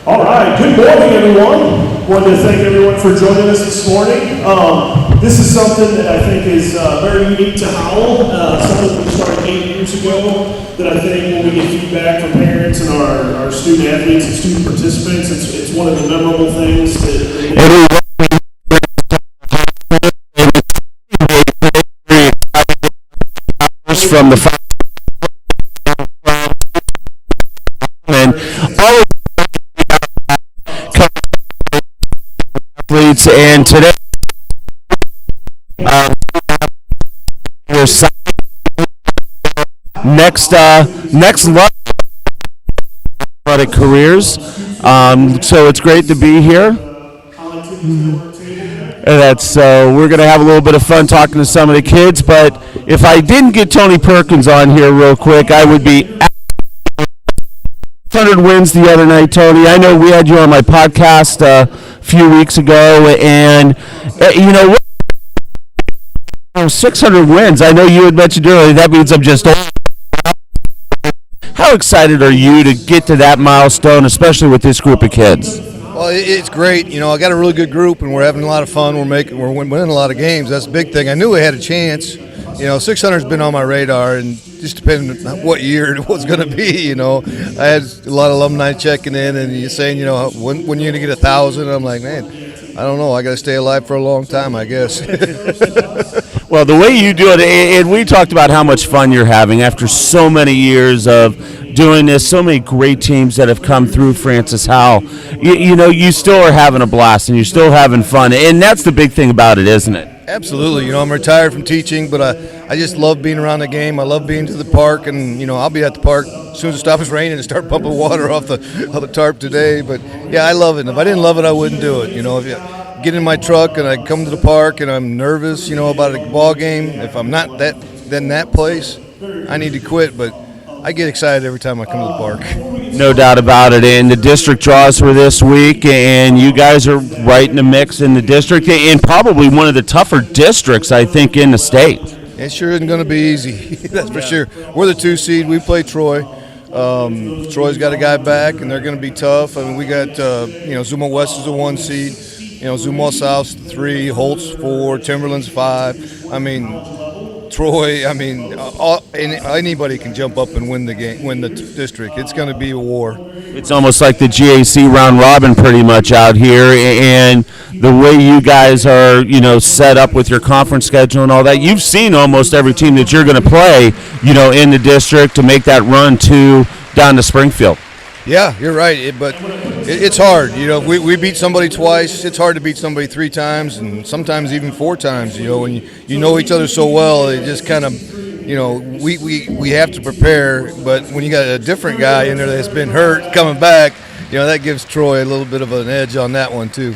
All right, good morning, everyone. Wanted to thank everyone for joining us this morning. This is something that I think is very unique to Howell, something that we started 8 years ago that I think when we get feedback from parents and our student athletes and student participants, it's one of the memorable things that from the and all of athletes, and today we're next level athletic careers. So it's great to be here. We're going to have a little bit of fun talking to some of the kids, but if I didn't get Tony Perkins on here real quick, I would be 100 wins the other night, Tony. I know we had you on my podcast a few weeks ago, and 600 wins. I know you had mentioned earlier that means I'm just old. How excited are you to get to that milestone, especially with this group of kids? Well, it's great. I got a really good group, and we're having a lot of fun. We're winning a lot of games. That's the big thing. I knew we had a chance. 600's been on my radar, and just depending on what year it was going to be. I had a lot of alumni checking in, and you're saying, when you're going to get 1,000. I'm like, man, I don't know. I got to stay alive for a long time, I guess. Well, the way you do it, and we talked about how much fun you're having after so many years of doing this, so many great teams that have come through Francis Howell. You still are having a blast, and you're still having fun, and that's the big thing about it, isn't it? Absolutely. I'm retired from teaching, but I just love being around the game. I love being to the park, and I'll be at the park as soon as it stops raining and start pumping water off the tarp today. But yeah, I love it. And if I didn't love it, I wouldn't do it. If you get in my truck and I come to the park and I'm nervous, about a ball game, if I'm not that place, I need to quit. But I get excited every time I come to the park. No doubt about it. And the district draws were this week, and you guys are right in the mix in the district, and probably one of the tougher districts, I think, in the state. It sure isn't going to be easy, that's for sure. We're the 2 seed. We play Troy. Troy's got a guy back, and they're going to be tough. I mean, we got, Zuma West is a 1 seed. Zuma South's 3, Holt's 4, Timberland's 5. I mean, Troy, anybody can jump up and win the game, win the district. It's going to be a war. It's almost like the GAC round robin pretty much out here, and the way you guys are, set up with your conference schedule and all that, you've seen almost every team that you're going to play, in the district to make that run down to Springfield. Yeah, you're right, but it's hard. If we beat somebody twice, it's hard to beat somebody 3 times and sometimes even 4 times. When you know each other so well, it just kind of, we have to prepare. But when you got a different guy in there that's been hurt coming back, that gives Troy a little bit of an edge on that one too.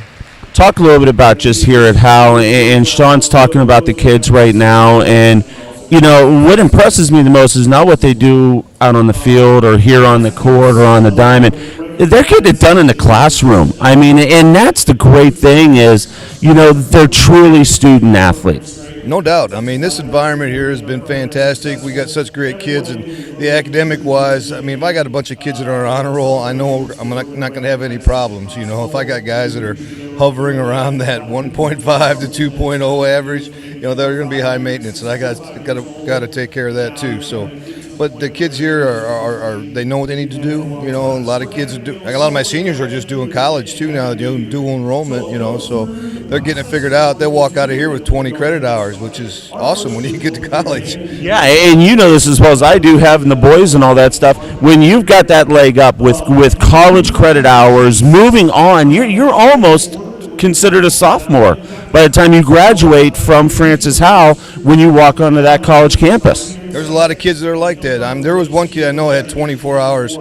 Talk a little bit about just here at Howell, and Sean's talking about the kids right now, and what impresses me the most is not what they do out on the field or here on the court or on the diamond. They're getting it done in the classroom. I mean, and that's the great thing is, they're truly student athletes. No doubt. I mean, this environment here has been fantastic. We got such great kids, and the academic-wise, if I got a bunch of kids that are on honor roll, I know I'm not going to have any problems. If I got guys that are hovering around that 1.5 to 2.0 average, they're going to be high maintenance, and I got to take care of that too. So, but the kids here are they know what they need to do. A lot of kids a lot of my seniors are just doing college too now, doing dual enrollment. So they're getting it figured out. They'll walk out of here with 20 credit hours, which is awesome when you get to college. Yeah, and this as well as I do, having the boys and all that stuff. When you've got that leg up with college credit hours, moving on, you're almost considered a sophomore by the time you graduate from Francis Howell when you walk onto that college campus. There's a lot of kids that are like that. There was one kid I know had 24 hours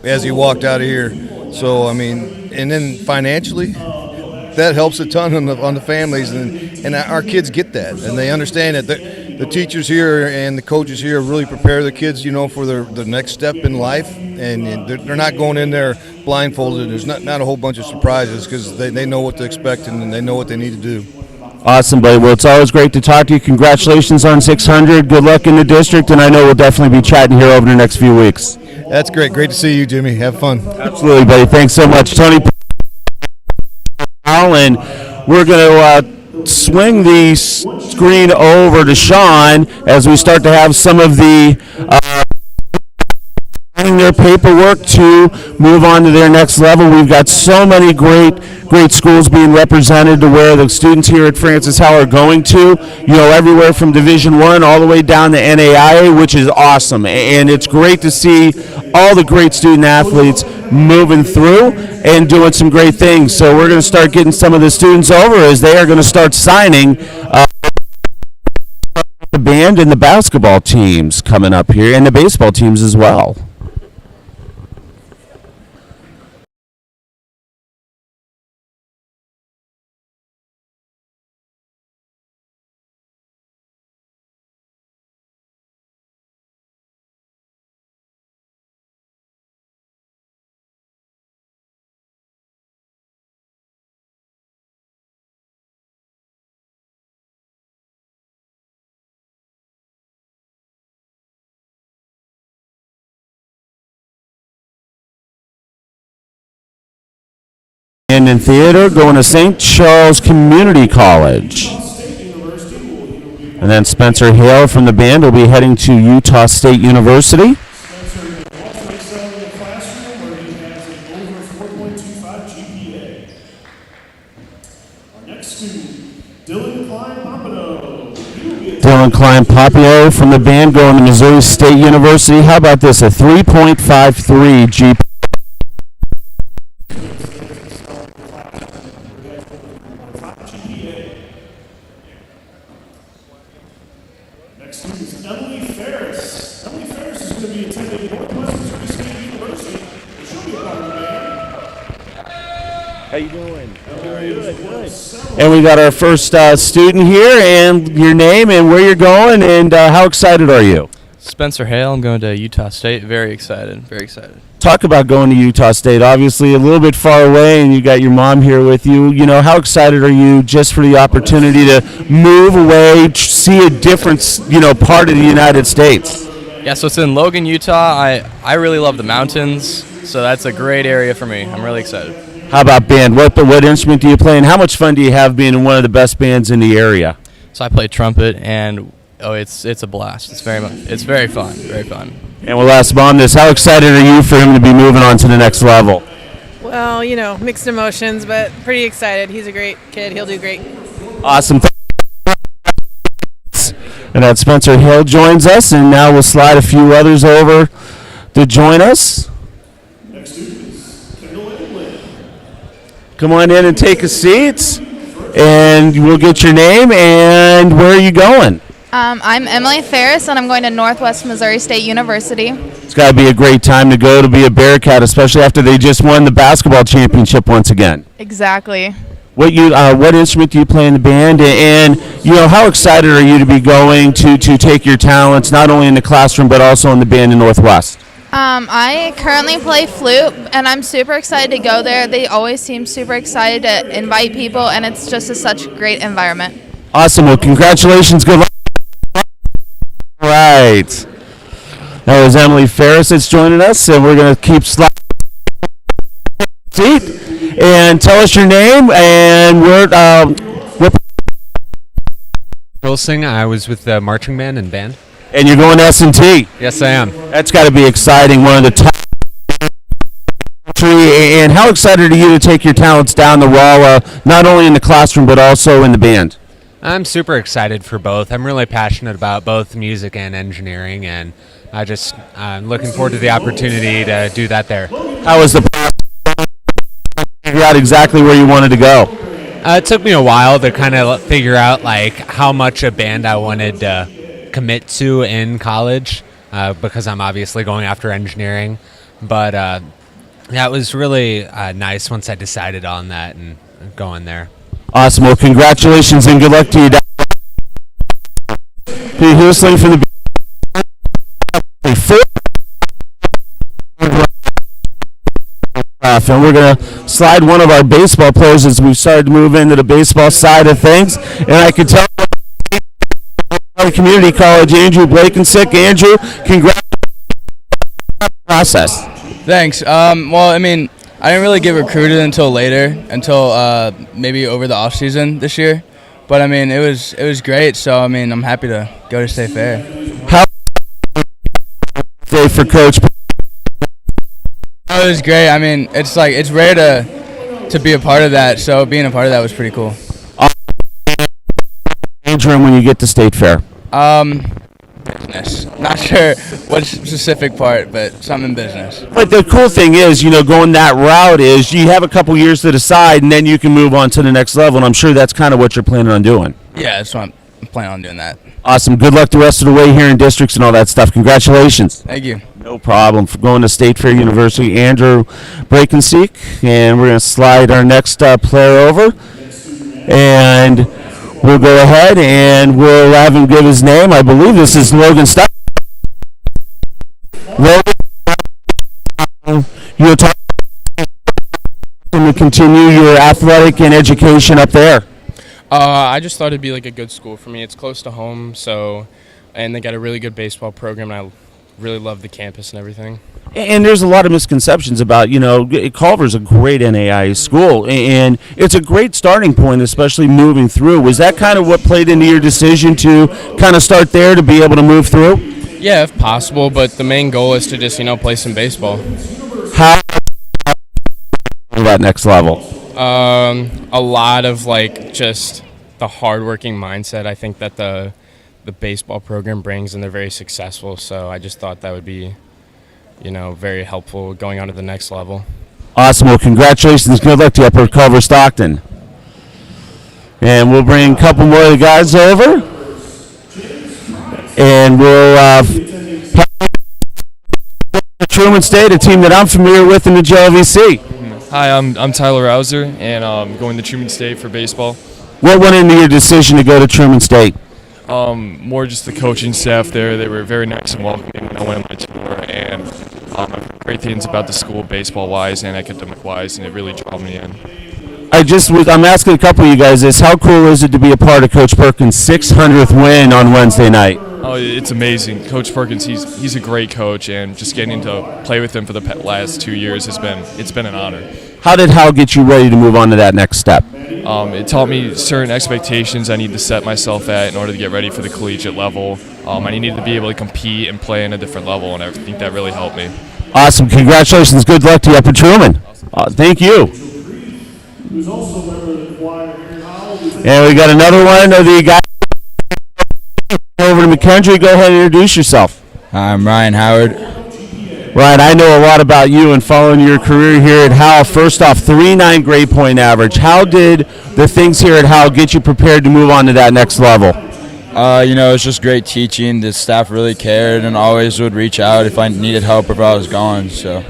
as he walked out of here. So, and then financially, that helps a ton on the families, and our kids get that, and they understand that the teachers here and the coaches here really prepare the kids, for the next step in life, and they're not going in there blindfolded. There's not a whole bunch of surprises because they know what to expect and they know what they need to do. Awesome, buddy. Well, it's always great to talk to you. Congratulations on 600. Good luck in the district, and I know we'll definitely be chatting here over the next few weeks. That's great. Great to see you, Jimmy. Have fun. Absolutely, buddy. Thanks so much, Tony. And we're going to swing the screen over to Sean as we start to have some of the their paperwork to move on to their next level. We've got so many great schools being represented to where the students here at Francis Howell are going to, everywhere from Division I all the way down to NAIA, which is awesome. And it's great to see all the great student athletes moving through and doing some great things. So we're going to start getting some of the students over as they are going to start signing the band and the basketball teams coming up here, and the baseball teams as well. And in theater, going to St. Charles Community College. And then Spencer Hale from the band will be heading to Utah State University. Dylan Klein-Papio from the band going to Missouri State University. How about this, a 3.53 GPA? Next is Emily Ferris. Emily Ferris is going to be attending Northwest Missouri State University. She'll be a part of the band. How you doing? Good. And we got our first student here, and your name and where you're going, and how excited are you? Spencer Hale. I'm going to Utah State. Very excited. Very excited. Talk about going to Utah State. Obviously, a little bit far away, and you got your mom here with you. How excited are you just for the opportunity to move away, see a different, part of the United States? Yeah, so it's in Logan, Utah. I really love the mountains, so that's a great area for me. I'm really excited. How about band? What instrument do you play, and how much fun do you have being in one of the best bands in the area? So I play trumpet, and it's a blast. It's very fun. Very fun. And we'll ask Mom this. How excited are you for him to be moving on to the next level? Well, mixed emotions, but pretty excited. He's a great kid. He'll do great. Awesome. And that Spencer Hill joins us, and now we'll slide a few others over to join us. Next is Kendall England. Come on in and take a seat, and we'll get your name and where are you going? I'm Emily Ferris, and I'm going to Northwest Missouri State University. It's got to be a great time to go to be a Bearcat, especially after they just won the basketball championship once again. Exactly. What instrument do you play in the band, and how excited are you to be going to take your talents not only in the classroom but also in the band in Northwest? I currently play flute, and I'm super excited to go there. They always seem super excited to invite people, and it's just such a great environment. Awesome. Well, congratulations. Good luck. All right. That was Emily Ferris that's joining us, and we're going to keep sliding. Seat and tell us your name and where. Wilson, I was with the marching band and band. And you're going to S&T. Yes, I am. That's got to be exciting. One of the top. And how excited are you to take your talents down the Rolla, not only in the classroom but also in the band? I'm super excited for both. I'm really passionate about both music and engineering, and I'm looking forward to the opportunity to do that there. How was the process? Figure out exactly where you wanted to go. It took me a while to kind of figure out how much a band I wanted to commit to in college, because I'm obviously going after engineering. But that was really nice once I decided on that and going there. Awesome. Well, congratulations and good luck to you. Pete Huesling from the stuff. And we're going to slide one of our baseball players as we've started to move into the baseball side of things. And I can tell community college, Andrew Blakensick. Andrew, congrats on the process. Thanks. Well, I mean, I didn't really get recruited until maybe over the off season this year. But I mean, it was great. So I mean, I'm happy to go to State Fair. How day for Coach? Oh, it was great. I mean, it's rare to be a part of that. So being a part of that was pretty cool. Andrew, when you get to State Fair. Business. Not sure what specific part, but something in business. But the cool thing is, going that route is you have a couple years to decide, and then you can move on to the next level. And I'm sure that's kind of what you're planning on doing. Yeah, that's what I'm planning on doing that. Awesome. Good luck the rest of the way here in districts and all that stuff. Congratulations. Thank you. No problem. For going to State Fair University, Andrew Brakenseek. And we're going to slide our next player over. And we'll go ahead and we'll have him give his name. I believe this is Logan Steiger. Logan, you'll talk to continue your athletic and education up there. I just thought it'd be like a good school for me. It's close to home, and they got a really good baseball program, and I really love the campus and everything. And there's a lot of misconceptions about, Culver's a great NAIA school, and it's a great starting point, especially moving through. Was that kind of what played into your decision to kind of start there to be able to move through? Yeah, if possible, but the main goal is to just, play some baseball. How that next level? A lot of, just the hardworking mindset I think that the baseball program brings, and they're very successful, so I just thought that would be very helpful going on to the next level. Awesome. Well, congratulations. Good luck to you up at Culver Stockton. And we'll bring a couple more of the guys over. And we'll Truman State, a team that I'm familiar with in the JLVC. Hi, I'm Tyler Rouser, and I'm going to Truman State for baseball. What went into your decision to go to Truman State? More just the coaching staff there. They were very nice and welcoming when I went on my tour, and I've heard great things about the school baseball-wise and academic-wise, and it really drew me in. I'm asking a couple of you guys this. How cool is it to be a part of Coach Perkins' 600th win on Wednesday night? Oh, it's amazing. Coach Perkins, he's a great coach, and just getting to play with him for the last 2 years it's been an honor. How did Howell get you ready to move on to that next step? It taught me certain expectations I need to set myself at in order to get ready for the collegiate level. I needed to be able to compete and play in a different level, and I think that really helped me. Awesome. Congratulations. Good luck to you up at Truman. Thank you. And we got another one of the guys over to McKendree. Go ahead and introduce yourself. Hi, I'm Ryan Howard. Ryan, I know a lot about you and following your career here at Howell. First off, 3.9 grade point average. How did the things here at Howell get you prepared to move on to that next level? It's just great teaching. The staff really cared and always would reach out if I needed help or if I was gone. So,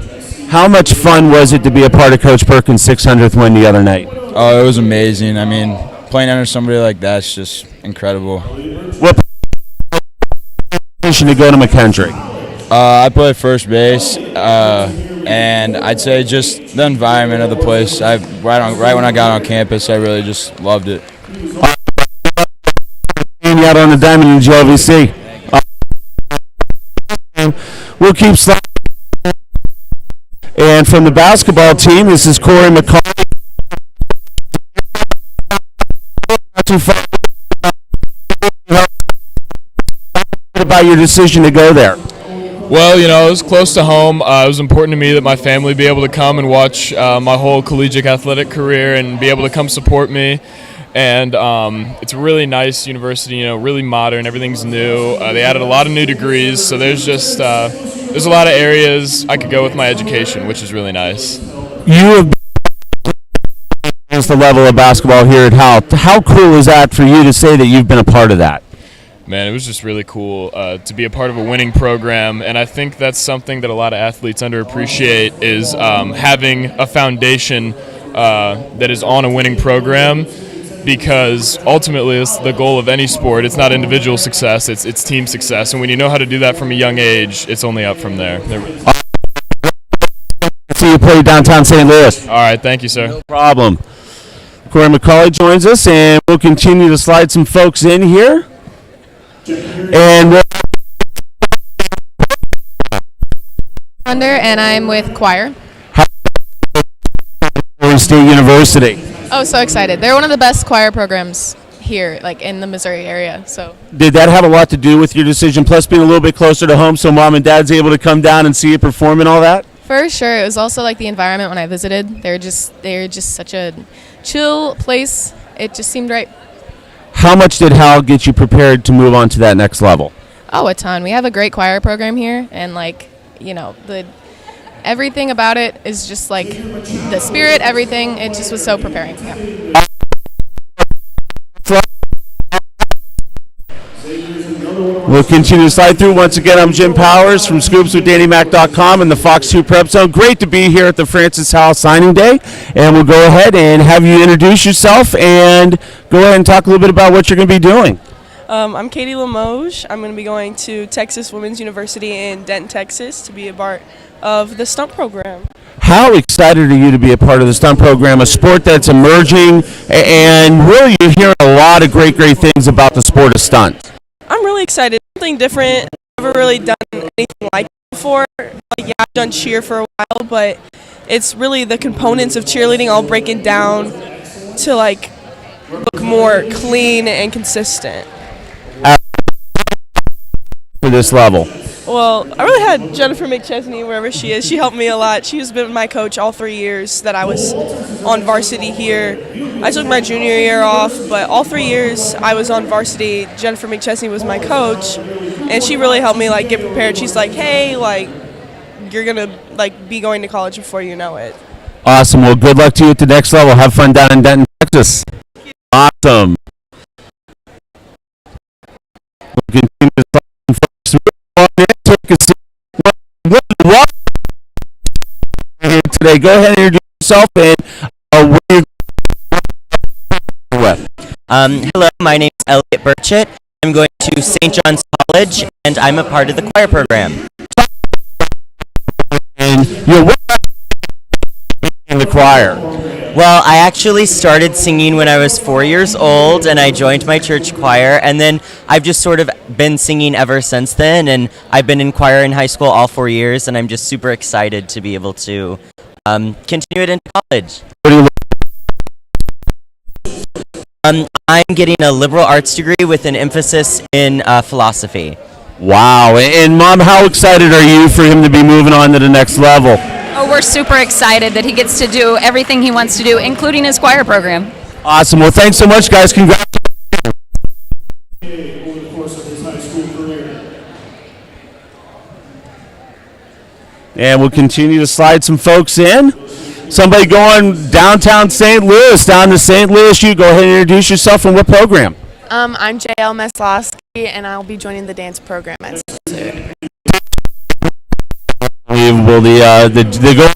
how much fun was it to be a part of Coach Perkins' 600th win the other night? Oh, it was amazing. I mean, playing under somebody like that's just incredible. What position to go to McKendree? I play first base, and I'd say just the environment of the place. Right when I got on campus, I really just loved it. Out on the diamond in JLVC. We'll keep sliding. And from the basketball team, this is Cory Mccauley. About your decision to go there. Well, it was close to home. It was important to me that my family be able to come and watch my whole collegiate athletic career and be able to come support me. And it's a really nice university, really modern. Everything's new. They added a lot of new degrees, so there's a lot of areas I could go with my education, which is really nice. You have raised the level of basketball here at Howell. How cool is that for you to say that you've been a part of that? Man, it was just really cool to be a part of a winning program, and I think that's something that a lot of athletes underappreciate is having a foundation that is on a winning program, because ultimately it's the goal of any sport. It's not individual success, it's team success, and when you know how to do that from a young age, it's only up from there. See you play downtown St. Louis. All right, thank you, sir. No problem. Cory Mccauley joins us, and we'll continue to slide some folks in here. And we'll And I'm with choir. State University. Oh, so excited. They're one of the best choir programs here, like in the Missouri area. So Did that have a lot to do with your decision, plus being a little bit closer to home so mom and dad's able to come down and see you perform and all that? for sure, it was also like the environment when I visited. They're just such a chill place. It just seemed right. How much did Hal get you prepared to move on to that next level? Oh, a ton. We have a great choir program here, and the everything about it is just like the spirit, everything. It just was so preparing. Yeah. We'll continue to slide through. Once again, I'm Jim Powers from ScoopsWithDannyMac.com and the Fox 2 Prep Zone. Great to be here at the Francis Howell signing day. And we'll go ahead and have you introduce yourself and go ahead and talk a little bit about what you're going to be doing. I'm Katie Limoges. I'm going to be going to Texas Women's University in Denton, Texas to be a part of the stunt program. How excited are you to be a part of the stunt program, a sport that's emerging, and really you're hearing a lot of great things about the sport of stunts? I'm really excited. Something different. I've never really done anything like it before. I've done cheer for a while, but it's really the components of cheerleading all breaking down to look more clean and consistent. For this level. Well, I really had Jennifer McChesney, wherever she is. She helped me a lot. She's been my coach all 3 years that I was on varsity here. I took my junior year off, but all 3 years I was on varsity. Jennifer McChesney was my coach, and she really helped me get prepared. She's like, hey, you're going to be going to college before you know it. Awesome. Well, good luck to you at the next level. Have fun down in Denton, Texas. Awesome. We'll continue to today. Go ahead and introduce yourself and where you're with. Hello, my name is Elliott Burchett. I'm going to St. John's College, and I'm a part of the choir program. And you're in the choir. Well, I actually started singing when I was 4 years old, and I joined my church choir, and then I've just sort of been singing ever since then, and I've been in choir in high school all 4 years, and I'm just super excited to be able to continue it into college. I'm getting a liberal arts degree with an emphasis in philosophy. Wow, and Mom, how excited are you for him to be moving on to the next level? Oh, we're super excited that he gets to do everything he wants to do, including his choir program. Awesome. Well, thanks so much, guys. Congrats. Over the course of his high school career. And we'll continue to slide some folks in. Somebody going downtown St. Louis, down to St. Louis. You go ahead and introduce yourself and what program? I'm JL Meslowski, and I'll be joining the dance program at St. Louis. Unbelievable. The go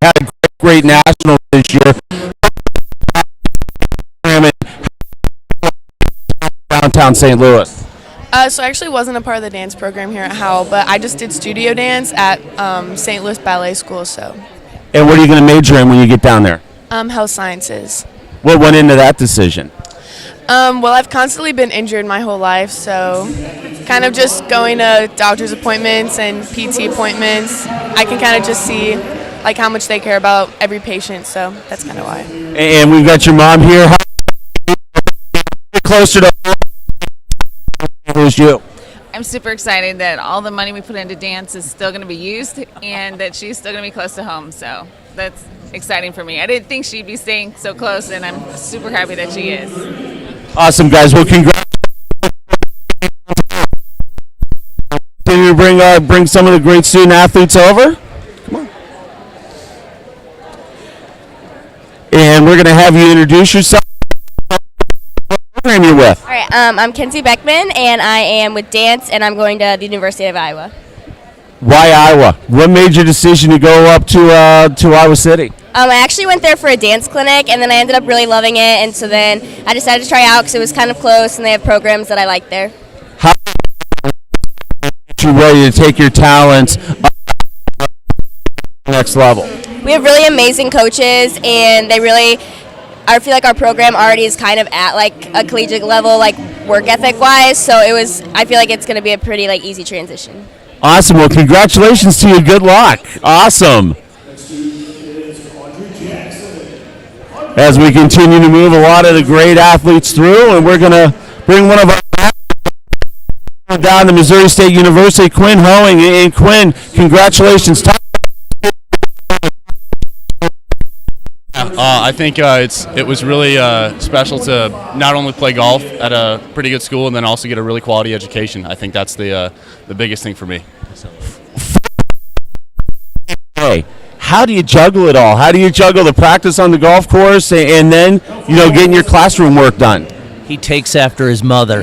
had a great national this year. Downtown St. Louis. So I actually wasn't a part of the dance program here at Howell, but I just did studio dance at St. Louis Ballet School. So. And what are you going to major in when you get down there? Health sciences. What went into that decision? Well, I've constantly been injured my whole life, so kind of just going to doctor's appointments and PT appointments, I can kind of just see how much they care about every patient, so that's kind of why. And we've got your mom here. How closer to who's you? I'm super excited that all the money we put into dance is still going to be used and that she's still going to be close to home, so that's exciting for me. I didn't think she'd be staying so close, and I'm super happy that she is. Awesome, guys. Well, congrats. Continue to bring some of the great student athletes over. Come on. And we're going to have you introduce yourself. What program you're with? All right, I'm Kenzie Beckman, and I am with dance, and I'm going to the University of Iowa. Why Iowa? What made your decision to go up to Iowa City? I actually went there for a dance clinic, and then I ended up really loving it, and so then I decided to try out because it was kind of close, and they have programs that I like there. you ready to take your talents up to the next level? We have really amazing coaches, and they really, I feel like our program already is kind of at like a collegiate level, like work ethic wise. So I feel like it's going to be a pretty like easy transition. Awesome. Well, congratulations to you. Good luck. Awesome. As we continue to move a lot of the great athletes through, and we're going to bring one of our down to Missouri State University, Quinn Howie. And Quinn, congratulations. I think it was really special to not only play golf at a pretty good school and then also get a really quality education. I think that's the biggest thing for me. Hey, how do you juggle it all? How do you juggle the practice on the golf course and then, getting your classroom work done? He takes after his mother.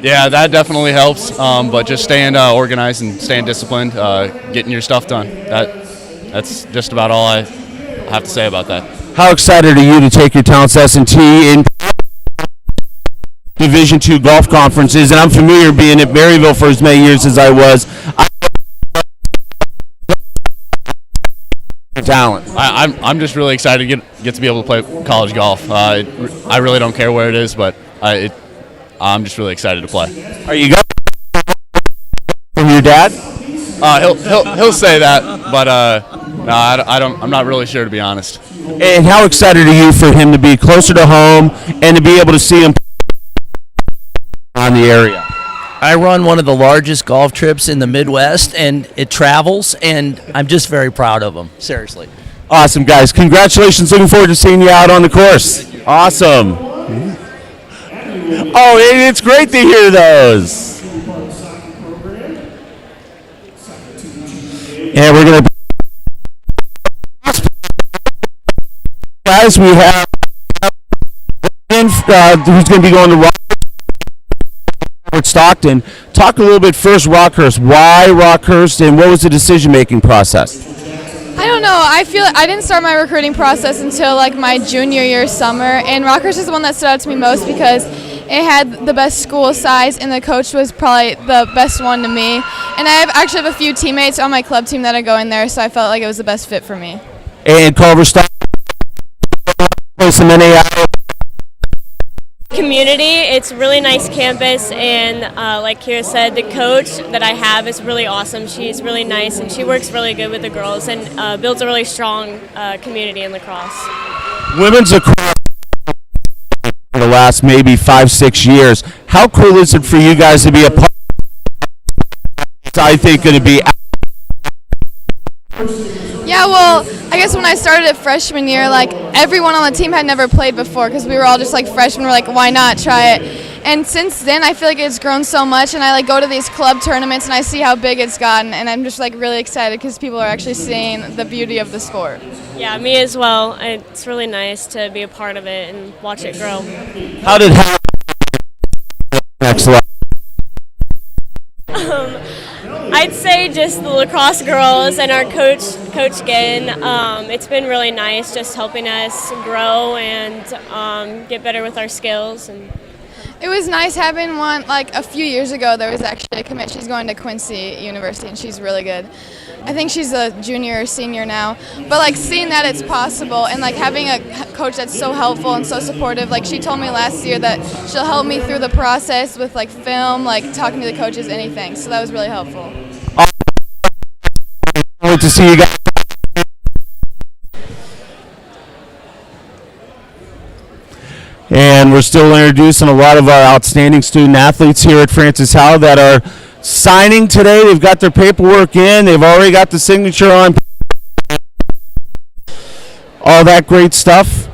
Yeah, that definitely helps, but just staying organized and staying disciplined, getting your stuff done. That's just about all I have to say about that. How excited are you to take your talents S&T in Division II golf conferences? And I'm familiar being at Maryville for as many years as I was. Talent. I'm just really excited to get to be able to play college golf. I really don't care where it is, but I'm just really excited to play. Are you going from your dad? He'll say that, but no, I'm not really sure, to be honest. And how excited are you for him to be closer to home and to be able to see him on the area? I run one of the largest golf trips in the Midwest, and it travels, and I'm just very proud of him. Seriously. Awesome, guys. Congratulations. Looking forward to seeing you out on the course. Awesome. Oh, it's great to hear those. And we're going to... Guys, we have... who's going to be going to Stockton. Talk a little bit first, Rockhurst. Why Rockhurst, and what was the decision-making process? I don't know. I didn't start my recruiting process until like my junior year summer, and Rockhurst is the one that stood out to me most because it had the best school size, and the coach was probably the best one to me. And I actually have a few teammates on my club team that are going there, so I felt like it was the best fit for me. And Culver Stockton play some NAI. Community, it's a really nice campus, and like Kira said, the coach that I have is really awesome. She's really nice, and she works really good with the girls and builds a really strong community in lacrosse. Women's lacrosse for the last maybe 5-6 years. How cool is it for you guys to be a part of, I think, going to be... Yeah, well, I guess when I started at freshman year, like everyone on the team had never played before because we were all just like freshmen. We're like, why not try it? And since then, I feel like it's grown so much, and I like go to these club tournaments and I see how big it's gotten, and I'm just like really excited because people are actually seeing the beauty of the sport. Yeah, me as well. It's really nice to be a part of it and watch it grow. How did Hale next level? I'd say just the lacrosse girls and our coach Ginn. It's been really nice just helping us grow and get better with our skills. And it was nice having one, like a few years ago there was actually a commit. She's going to Quincy University and she's really good. I think she's a junior or senior now. But like seeing that it's possible and like having a coach that's so helpful and so supportive. Like she told me last year that she'll help me through the process with like film, like talking to the coaches, anything. So that was really helpful. Good to see you guys. And we're still introducing a lot of our outstanding student athletes here at Francis Howell that are signing today. They've got their paperwork in. They've already got the signature on. All that great stuff.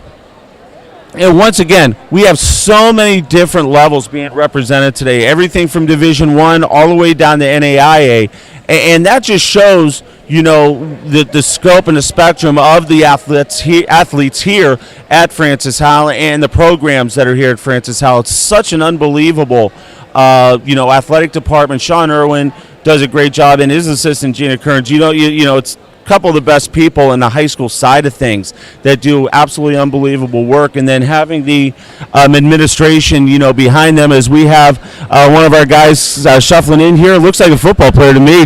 And once again, we have so many different levels being represented today. Everything from Division I all the way down to NAIA. And that just shows, you know, the scope and the spectrum of the athletes here at Francis Howell and the programs that are here at Francis Howell. It's such an unbelievable, athletic department. Sean Irwin does a great job, and his assistant, Gina Kearns. It's couple of the best people in the high school side of things that do absolutely unbelievable work, and then having the administration, behind them, as we have one of our guys shuffling in here. Looks like a football player to me.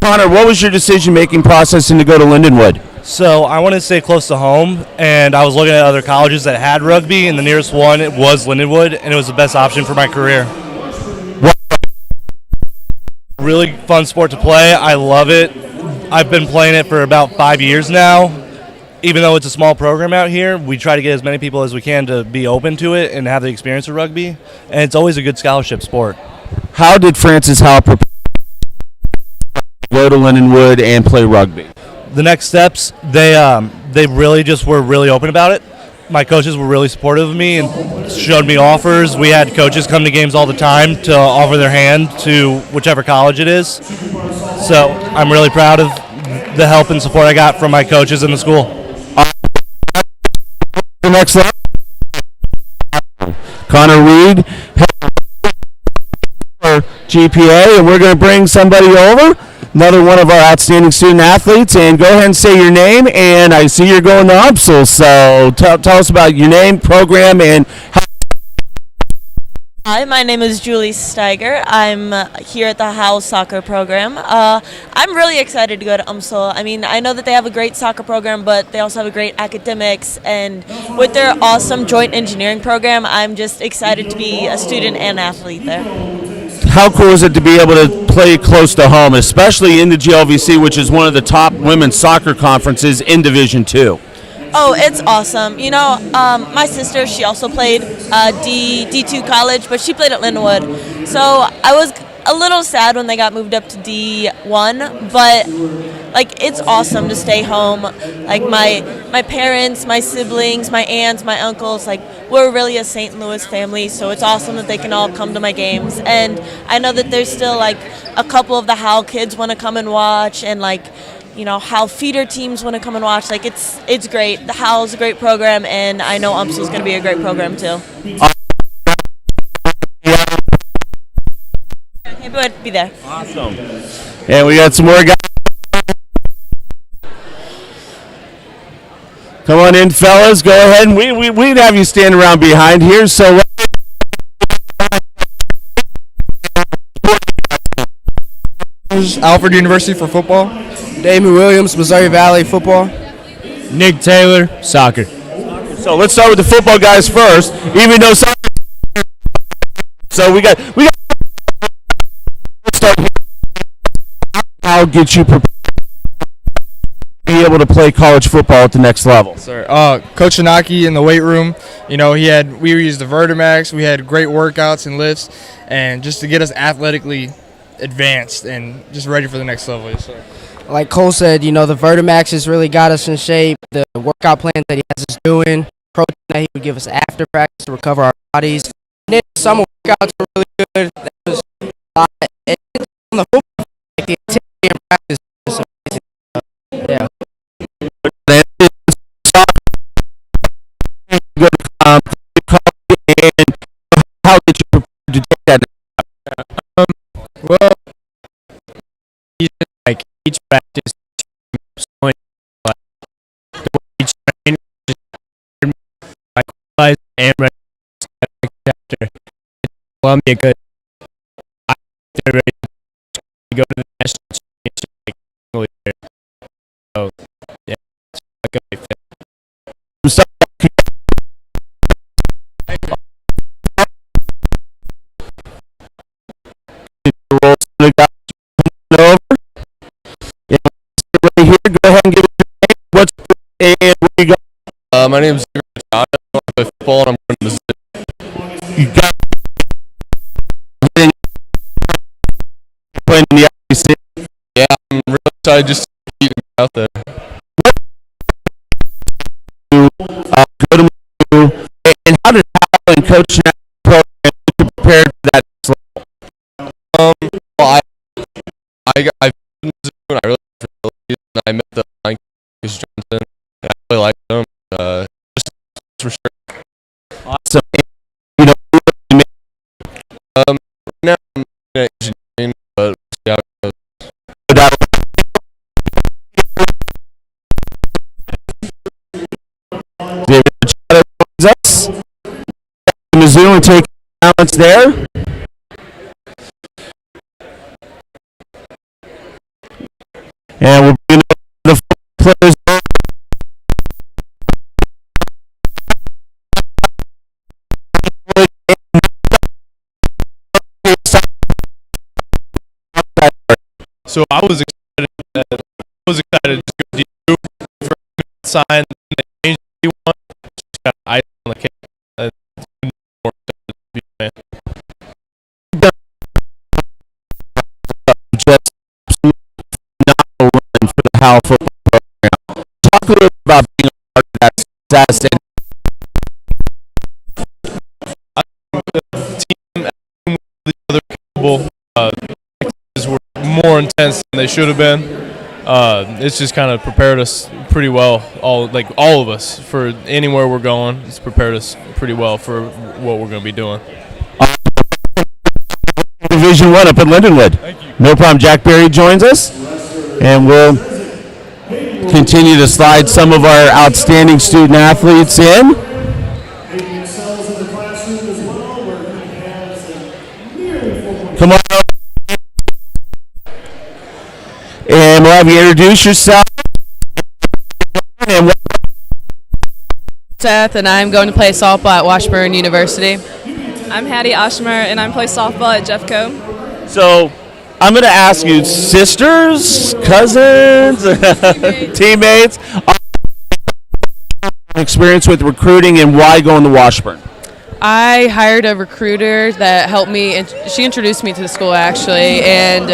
Connor, what was your decision-making process to go to Lindenwood? So I wanted to stay close to home, and I was looking at other colleges that had rugby, and the nearest one was Lindenwood, and it was the best option for my career. Really fun sport to play. I love it. I've been playing it for about 5 years now. Even though it's a small program out here, we try to get as many people as we can to be open to it and have the experience of rugby, and it's always a good scholarship sport. How did Francis Howell prepare to go to Lindenwood and play rugby? The next steps, they really just were really open about it. My coaches were really supportive of me and showed me offers. We had coaches come to games all the time to offer their hand to whichever college it is. So I'm really proud of the help and support I got from my coaches in the school. The next level, Connor Reed, GPA, and we're going to bring somebody over. Another one of our outstanding student athletes, and go ahead and say your name. And I see you're going to UMSL, so tell us about your name, program, and how. Hi, my name is Julie Steiger. I'm here at the Howell soccer program. I'm really excited to go to UMSL. I mean, I know that they have a great soccer program, but they also have a great academics, and with their awesome joint engineering program, I'm just excited to be a student and athlete there. How cool is it to be able to play close to home, especially in the GLVC, which is one of the top women's soccer conferences in Division II? Oh, it's awesome. You know, my sister, she also played D2 college, but she played at Lindenwood. So I was a little sad when they got moved up to D1, but like it's awesome to stay home. Like my parents, my siblings, my aunts, my uncles, like we're really a St. Louis family, so it's awesome that they can all come to my games. And I know that there's still like a couple of the Howell kids want to come and watch, and like, you know, Howell feeder teams want to come and watch. Like it's great. The Howell's a great program, and I know UMSL's going to be a great program too. Can't wait to be there. Awesome. And we got some more guys. Come on in, fellas. Go ahead. And we'd have you stand around behind here. So. Alfred University for football. Damon Williams, Missouri Valley football. Nick Taylor, soccer. So let's start with the football guys first. Even though soccer. So we got. Let's start here. I'll get you prepared to be able to play college football at the next level. Sir, Coach Shinaki in the weight room. You know, we used the Vertimax. We had great workouts and lifts, and just to get us athletically advanced and just ready for the next level. Yes, sir. Like Cole said, you know, the Vertimax has really got us in shape. The workout plan that he has us doing, protein that he would give us after practice to recover our bodies. And then summer workouts were really good. That was a lot. And on the football, like the intensity in practice is amazing. Yeah. How did you prepare to take that? Well, like each practice, like each train, like and chapter. Columbia good. They're ready to go to the national championship. So yeah, it's like a big fit. My name is John. I play football and I'm going to Missouri. You got playing in the IC. Yeah, I'm really excited just to keep out there. Go to Mizzou. And how did Howell and Coach program prepare for that level? Well, I've been to Mizzou and I really like the and I met the line coach Johnson and I really liked him. Just for sure. Awesome. You know, right now I'm in engineering, but we'll see how us. Mizzou and take balance there. And we'll bring the players. So I was excited. To go to you for a sign. And they changed it to one. Just got ice on the cake. Just phenomenal run for the Howell football program. Talk a little about being a part of that success. The team and the other capable were more intense than they should have been. It's just kind of prepared us pretty well. All of us for anywhere we're going. It's prepared us pretty well for what we're going to be doing. Division 1 up at Lindenwood. No problem. Jack Berry joins us, and we'll continue to slide some of our outstanding student athletes in. Come on. And we'll have you introduce yourself. And Seth, and I'm going to play softball at Washburn University. I'm Hattie Oshmer, and I play softball at Jeffco. So, I'm going to ask you, sisters, cousins, teammates, experience with recruiting and why going to Washburn? I hired a recruiter that helped me, and she introduced me to the school actually, and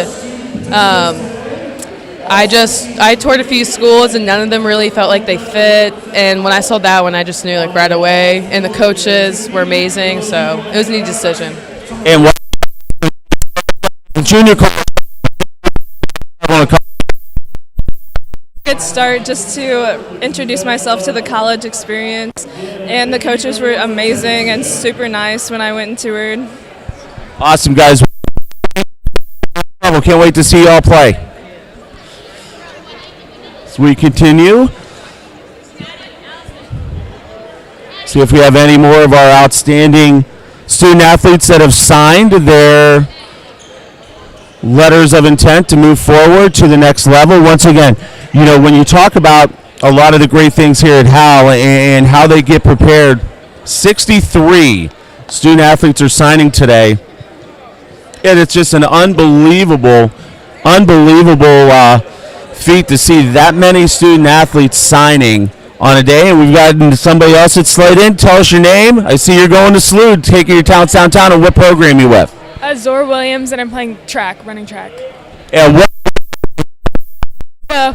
I toured a few schools and none of them really felt like they fit, and when I saw that one I just knew right away, and the coaches were amazing, so it was an easy decision. And what junior college? Good start just to introduce myself to the college experience, and the coaches were amazing and super nice when I went and toured. Awesome, guys. Can't wait to see you all play. So we continue. See if we have any more of our outstanding student athletes that have signed their letters of intent to move forward to the next level. Once again, when you talk about a lot of the great things here at Howell and how they get prepared, 63 student athletes are signing today. And it's just an unbelievable feat to see that many student athletes signing on a day. And we've got somebody else that's slid in. Tell us your name. I see you're going to SLUD, taking your talents downtown. And what program you with? Zora Williams, and I'm playing running track. And what?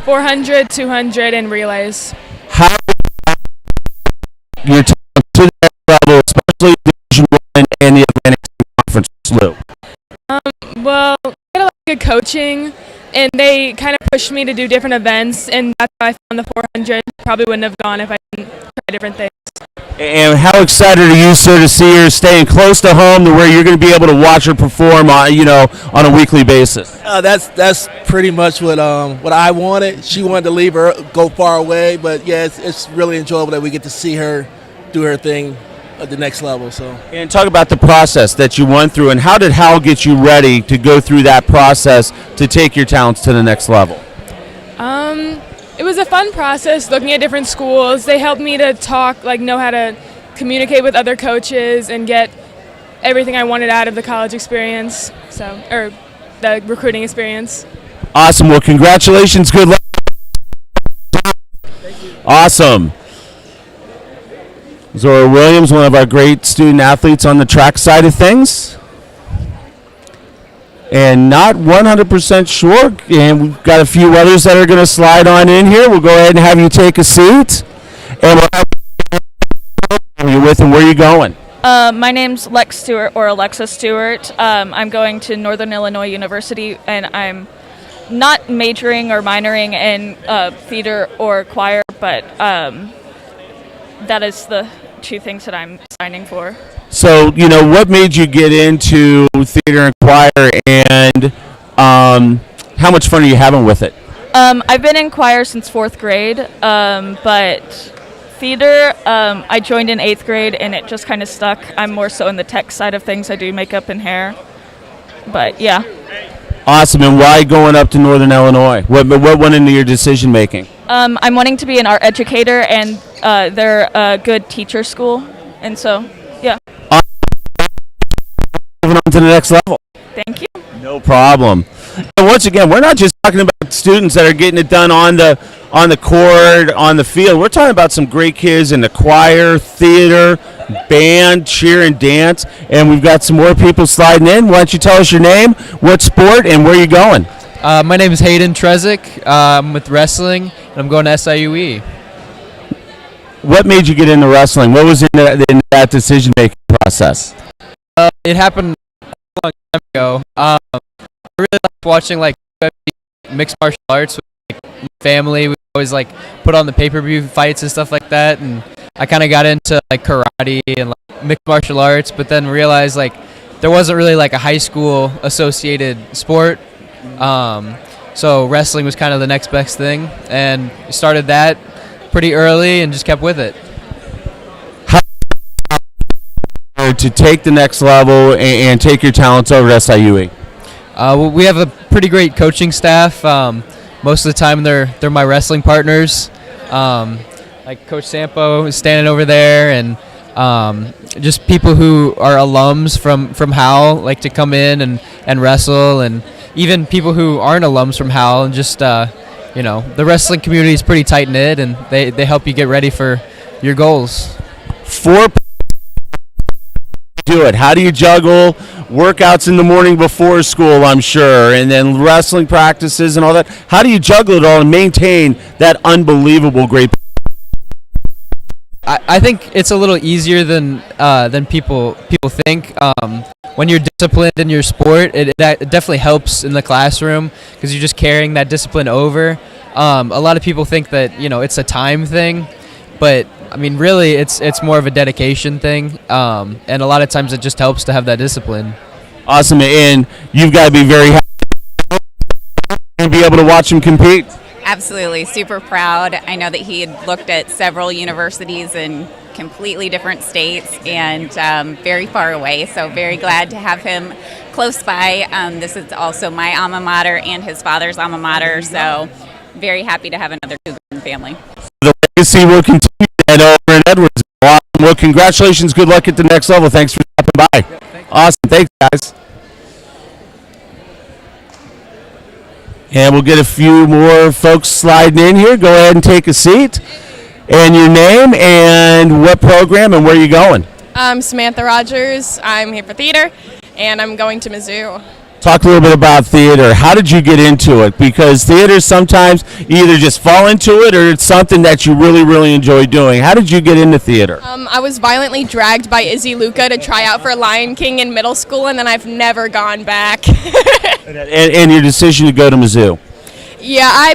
400, 200, and relays. How you're to that level, especially Division 1 and the Atlantic Conference SLU? Well, I had a lot of good coaching, and they kind of pushed me to do different events, and that's how I found the 400. Probably wouldn't have gone if I didn't try different things. And how excited are you, sir, to see her staying close to home to where you're going to be able to watch her perform, on a weekly basis? That's pretty much what I wanted. She wanted to leave her, go far away, but yeah, it's really enjoyable that we get to see her do her thing at the next level. So. And talk about the process that you went through, and how did Howell get you ready to go through that process to take your talents to the next level? It was a fun process looking at different schools. They helped me to talk, know how to communicate with other coaches and get everything I wanted out of the college experience, or the recruiting experience. Awesome. Well, congratulations. Good luck. Awesome. Zora Williams, one of our great student athletes on the track side of things. And not 100% sure, and we've got a few others that are going to slide on in here. We'll go ahead and have you take a seat. And we'll have you with, and where are you going? My name's Lex Stewart, or Alexa Stewart. I'm going to Northern Illinois University, and I'm not majoring or minoring in theater or choir, but that is the two things that I'm signing for. So, what made you get into theater and choir, and how much fun are you having with it? I've been in choir since 4th grade, but theater, I joined in 8th grade and it just kind of stuck. I'm more so in the tech side of things. I do makeup and hair. But yeah. Awesome. And why going up to Northern Illinois? What went into your decision making? I'm wanting to be an art educator, and they're a good teacher school. And so, yeah. Moving on to the next level. Thank you. No problem. And once again, we're not just talking about students that are getting it done on the court, on the field. We're talking about some great kids in the choir, theater, band, cheer, and dance. And we've got some more people sliding in. Why don't you tell us your name, what sport, and where you going? My name is Hayden Trezick. I'm with wrestling, and I'm going to SIUE. What made you get into wrestling? What was in that decision-making process? It happened a long time ago. I really liked watching like mixed martial arts with my family. We always like put on the pay-per-view fights and stuff like that, and I kind of got into like karate and like mixed martial arts, but then realized like there wasn't really like a high school associated sport. So wrestling was kind of the next best thing, and started that pretty early and just kept with it. To take the next level and take your talents over to SIUE? We have a pretty great coaching staff. Most of the time they're my wrestling partners. Like Coach Sampo is standing over there, and just people who are alums from Howell like to come in and wrestle, and even people who aren't alums from Howell, and just the wrestling community is pretty tight knit, and they help you get ready for your goals. Do it. How do you juggle workouts in the morning before school, I'm sure, and then wrestling practices and all that? How do you juggle it all and maintain that unbelievable great? I think it's a little easier than people think. When you're disciplined in your sport, it definitely helps in the classroom because you're just carrying that discipline over. A lot of people think that it's a time thing, but I mean, really, it's more of a dedication thing, and a lot of times it just helps to have that discipline. Awesome, and you've got to be very happy to be able to watch him compete. Absolutely, super proud. I know that he had looked at several universities in completely different states and very far away, so very glad to have him close by. This is also my alma mater and his father's alma mater, so very happy to have another Cougar in the family. The legacy will continue. And over in Edwards. Well, congratulations. Good luck at the next level. Thanks for stopping by. Awesome. Thanks, guys. And we'll get a few more folks sliding in here. Go ahead and take a seat. And your name and what program and where are you going? I'm Samantha Rogers. I'm here for theater, and I'm going to Mizzou. Talk a little bit about theater. How did you get into it? Because theater sometimes you either just fall into it or it's something that you really, really enjoy doing. How did you get into theater? I was violently dragged by Izzy Luca to try out for Lion King in middle school, and then I've never gone back. and your decision to go to Mizzou? Yeah,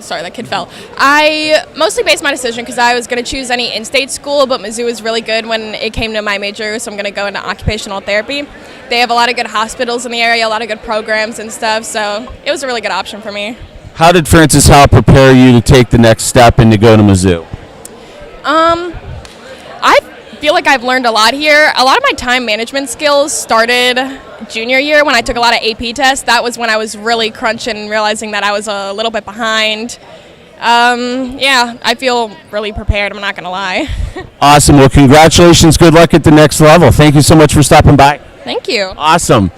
sorry, that kid fell. I mostly based my decision because I was going to choose any in-state school, but Mizzou was really good when it came to my major, so I'm going to go into occupational therapy. They have a lot of good hospitals in the area, a lot of good programs and stuff, so it was a really good option for me. How did Francis Howell prepare you to take the next step and to go to Mizzou? I feel like I've learned a lot here. A lot of my time management skills started junior year when I took a lot of AP tests. That was when I was really crunching and realizing that I was a little bit behind. Yeah, I feel really prepared, I'm not going to lie. Awesome. Well, congratulations. Good luck at the next level. Thank you so much for stopping by. Thank you. Awesome.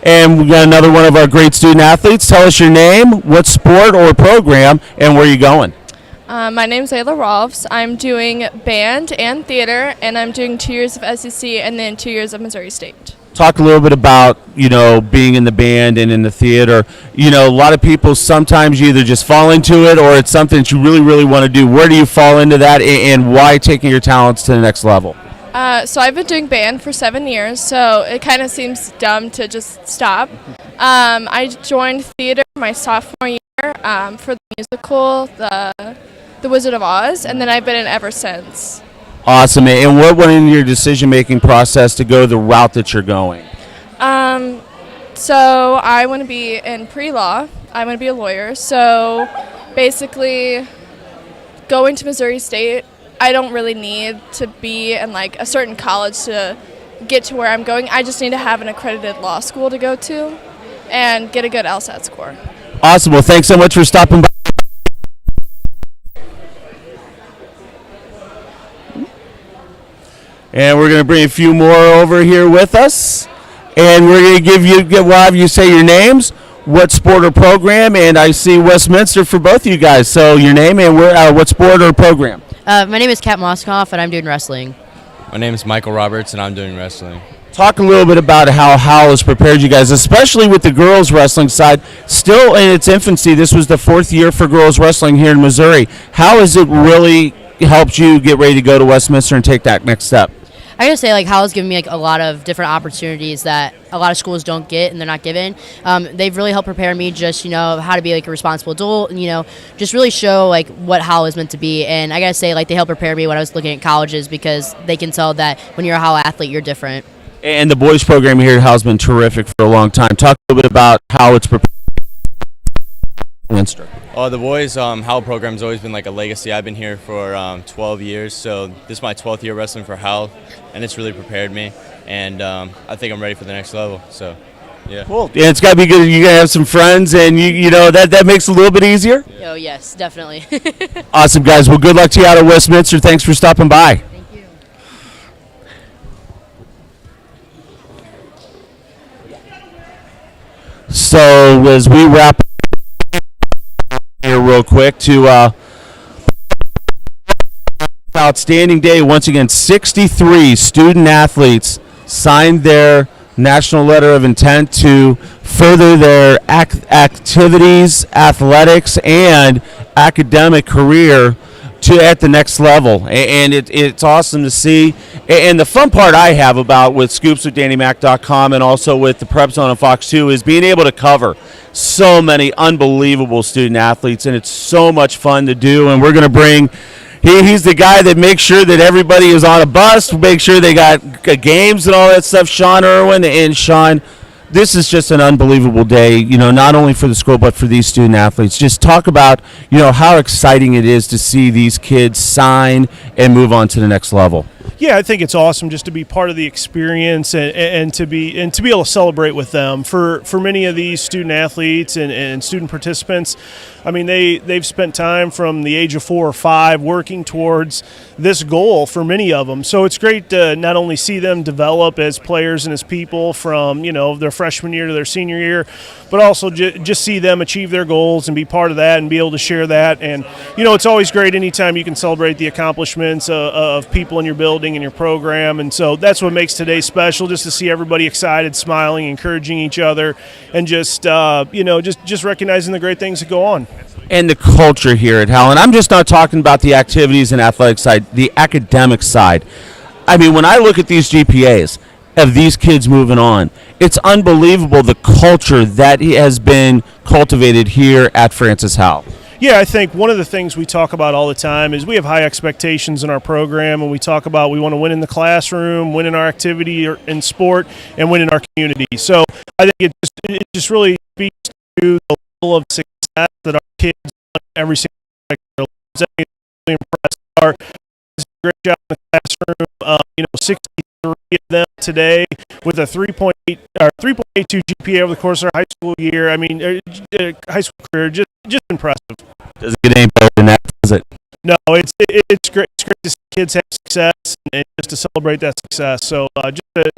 And we got another one of our great student athletes. Tell us your name, what sport or program, and where are you going? My name's Ayla Ross. I'm doing band and theater, and I'm doing 2 years of SEC and then 2 years of Missouri State. Talk a little bit about, being in the band and in the theater. A lot of people, sometimes you either just fall into it or it's something that you really, really want to do. Where do you fall into that, and why taking your talents to the next level? So I've been doing band for 7 years, so it kind of seems dumb to just stop. I joined theater my sophomore year for the musical, The Wizard of Oz, and then I've been in ever since. Awesome. And what went into your decision-making process to go the route that you're going? So I want to be in pre-law. I'm going to be a lawyer. So basically, going to Missouri State, I don't really need to be in like a certain college to get to where I'm going. I just need to have an accredited law school to go to and get a good LSAT score. Awesome. Well, thanks so much for stopping by. And we're going to bring a few more over here with us. And we're going to we'll have you say your names, what sport or program, and I see Westminster for both of you guys. So your name and what sport or program? My name is Kat Moskoff, and I'm doing wrestling. My name is Michael Roberts, and I'm doing wrestling. Talk a little bit about how Howell has prepared you guys, especially with the girls wrestling side. Still in its infancy, this was the 4th year for girls wrestling here in Missouri. How has it really helped you get ready to go to Westminster and take that next step? I gotta say, like, Howell's given me like a lot of different opportunities that a lot of schools don't get and they're not given. They've really helped prepare me just, how to be like a responsible adult and, just really show like what Howell is meant to be. And I gotta say, like, they helped prepare me when I was looking at colleges because they can tell that when you're a Howell athlete, you're different. And the boys program here at Howell's been terrific for a long time. Talk a little bit about how it's prepared. The boys Howell program's always been like a legacy. I've been here for 12 years, so this is my 12th year wrestling for Howell, and it's really prepared me, and I think I'm ready for the next level. So, yeah. Cool. Yeah, it's got to be good. You're gonna have some friends, and that makes it a little bit easier. Yeah. Oh yes, definitely. Awesome, guys. Well, good luck to you out at Westminster. Thanks for stopping by. Thank you. So as we wrap here real quick to outstanding day once again, 63 student athletes signed their national letter of intent to further their activities, athletics, and academic career at the next level, and it's awesome to see. And the fun part I have about with scoopswithdannymac.com and also with the Prep Zone on Fox 2 is being able to cover so many unbelievable student athletes, and it's so much fun to do. And we're going to bring he's the guy that makes sure that everybody is on a bus, make sure they got games and all that stuff, Sean Irwin. And Sean, this is just an unbelievable day, not only for the school but for these student athletes. Just talk about, how exciting it is to see these kids sign and move on to the next level. Yeah, I think it's awesome just to be part of the experience and to be able to celebrate with them. For many of these student athletes and student participants, I mean, they've spent time from the age of 4 or 5 working towards this goal for many of them. So it's great to not only see them develop as players and as people from, their freshman year to their senior year, but also just see them achieve their goals and be part of that and be able to share that. And, it's always great anytime you can celebrate the accomplishments of people in your building and your program. And so that's what makes today special, just to see everybody excited, smiling, encouraging each other, and just, just recognizing the great things that go on. And the culture here at Howell. And I'm just not talking about the activities and athletic side, the academic side. I mean, when I look at these GPAs of these kids moving on, it's unbelievable the culture that has been cultivated here at Francis Howell. Yeah, I think one of the things we talk about all the time is we have high expectations in our program, and we talk about we want to win in the classroom, win in our activity or in sport, and win in our community. So I think it just really speaks to the level of success that our kids on every single aspect. I'm really impressed. Our kids did a great job in the classroom. 63 of them today with a 3.8 or 3.82 GPA over the course of our high school year. I mean, high school career, just impressive. Doesn't get any better than that, does it? No, it's great. It's great to see kids have success and just to celebrate that success. So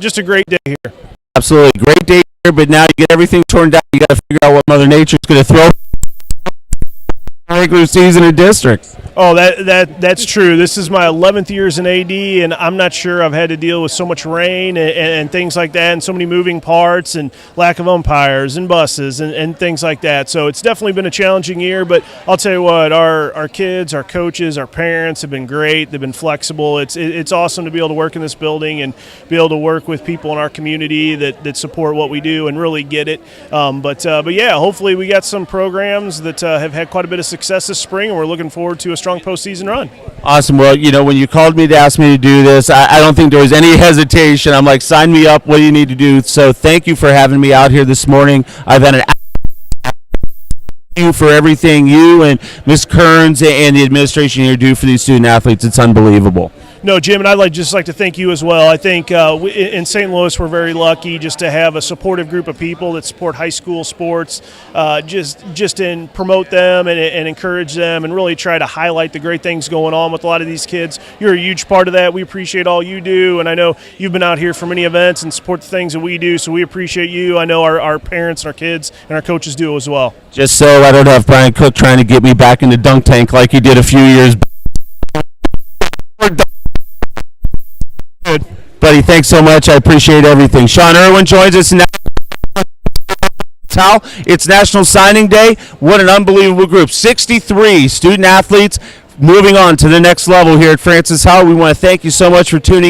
just a great day here. Absolutely, great day here. But now you get everything torn down. You got to figure out what Mother Nature's going to throw regular season in districts. Oh, that's true. This is my 11th year as an AD, and I'm not sure I've had to deal with so much rain and things like that, and so many moving parts and lack of umpires and buses and things like that. So it's definitely been a challenging year, but I'll tell you what, our kids, our coaches, our parents have been great. They've been flexible. It's awesome to be able to work in this building and be able to work with people in our community that support what we do and really get it. But yeah, hopefully we got some programs that have had quite a bit of success this spring, and we're looking forward to a strong postseason run. Awesome. Well, when you called me to ask me to do this, I don't think there was any hesitation. I'm like, sign me up. What do you need to do? So thank you for having me out here this morning. I've had an you for everything you and Ms. Kearns and the administration here do for these student athletes. It's unbelievable. No, Jim, and I'd just like to thank you as well. I think in St. Louis we're very lucky just to have a supportive group of people that support high school sports, just in promote them and encourage them and really try to highlight the great things going on with a lot of these kids. You're a huge part of that. We appreciate all you do, and I know you've been out here for many events and support the things that we do, so we appreciate you. I know our parents and our kids and our coaches do as well. Just so I don't have Brian Cook trying to get me back in the dunk tank like he did a few years back. Buddy, thanks so much. I appreciate everything. Sean Irwin joins us now. It's National Signing Day. What an unbelievable group. 63 student athletes moving on to the next level here at Francis Howell. We want to thank you so much for tuning in.